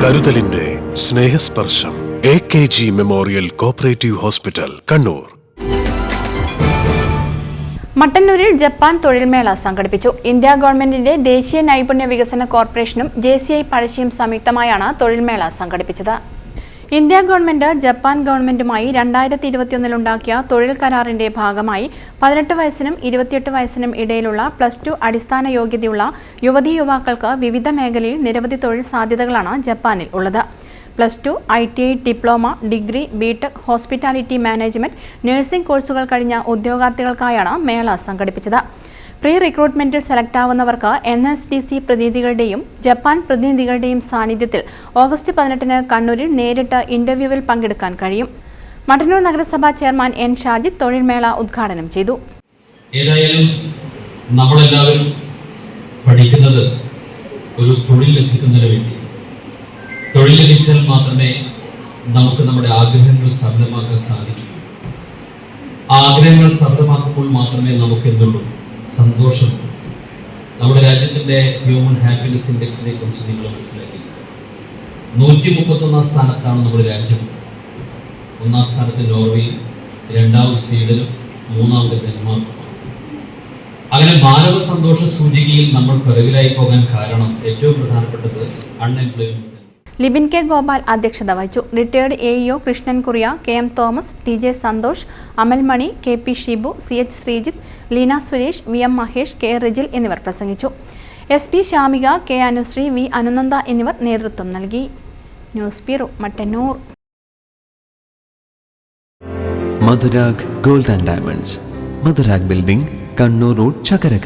കരുതലിന്റെ സ്നേഹസ്പർശം AKG memorial cooperative hospital, Kannur. മട്ടന്നൂരിൽ Japan തൊഴിൽമേള സംഘടിപ്പിച്ചു. ഇന്ത്യ ഗവൺമെന്റിന്റെ ദേശീയ നൈപുണ്യ വികസന കോർപ്പറേഷനും JCI പഴശ്ശിയും സംയുക്തമായാണ് തൊഴിൽമേള സംഘടിപ്പിച്ചത്. ഇന്ത്യ ഗവൺമെന്റ് ജപ്പാൻ ഗവൺമെന്റുമായി 2021 ഉണ്ടാക്കിയ തൊഴിൽ കരാറിന്റെ ഭാഗമായി 18 വയസ്സിനും 28 വയസ്സിനും ഇടയിലുള്ള +2 അടിസ്ഥാന യോഗ്യതയുള്ള യുവതീ യുവാക്കൾക്ക് വിവിധ മേഖലയിൽ നിരവധി തൊഴിൽ സാധ്യതകളാണ് ജപ്പാനിൽ ഉള്ളത്. +2, ITI, diploma, degree, BTech, hospitality management, nursing കോഴ്സുകൾ കഴിഞ്ഞ ഉദ്യോഗാർത്ഥികൾക്കായാണ് മേള സംഘടിപ്പിച്ചത്. പ്രീ റിക്രൂട്ട്മെന്റിൽ സെലക്ട് ആവുന്നവർക്ക് NSDC പ്രതിനിധികളുടെയും ജപ്പാൻ പ്രതിനിധികളുടെയും സാന്നിധ്യത്തിൽ ഓഗസ്റ്റ് 18-ന് കണ്ണൂരിൽ നേരിട്ട് ഇന്റർവ്യൂവിൽ പങ്കെടുക്കാൻ കഴിയും. മട്ടന്നൂർ നഗരസഭാ ചെയർമാൻ N. ഷാജിദ് തൊഴിൽമേള ഉദ്ഘാടനം ചെയ്തു. ഏതായാലും നമ്മളെല്ലാവരും പഠിക്കുന്നത് ഒരു തൊഴിൽ ലഭിക്കുന്നതിന് വേണ്ടി. തൊഴിൽ ലഭിച്ചാൽ മാത്രമേ നമുക്ക് നമ്മുടെ ആഗ്രഹങ്ങൾ സഫലമാക്കാൻ സാധിക്കൂ. ആഗ്രഹങ്ങൾ സഫലമാക്കുമ്പോൾ മാത്രമേ നമുക്ക് എന്തുള്ളൂ, സന്തോഷം. നമ്മുടെ രാജ്യത്തിൻ്റെ ഹ്യൂമൻ ഹാപ്പിനെസ് ഇൻഡെക്സിനെ കുറിച്ച് നിങ്ങൾ മനസ്സിലാക്കി. 131 സ്ഥാനത്താണ് നമ്മുടെ രാജ്യം. 1 സ്ഥാനത്ത് നോർവേയും, 2ാമത് സ്വീഡനും, 3ാമത് ഡെൻമാർക്കും. അങ്ങനെ മാനവ സന്തോഷ സൂചികയിൽ നമ്മൾ പിറകിലായി പോകാൻ കാരണം ഏറ്റവും പ്രധാനപ്പെട്ടത് അൺഎംപ്ലോയ്മെന്റ്. ലിബിൻ കെ ഗോപാൽ അധ്യക്ഷത വഹിച്ചു. Retired AEO Krishnan Kuriya, KM Thomas, TJ Santhosh, Amalmani, KP Shibu, CH Sreejith, Leena Suresh, VM Mahesh, K Rijil എന്നിവർ പ്രസംഗിച്ചു. SP ശാമിക, K Anusree, V Anunanda എന്നിവർ നേതൃത്വം നൽകി. News bureau, Mattannur. Madhurag gold and diamonds, Madhurag building, Kannur road, Chakkarakal.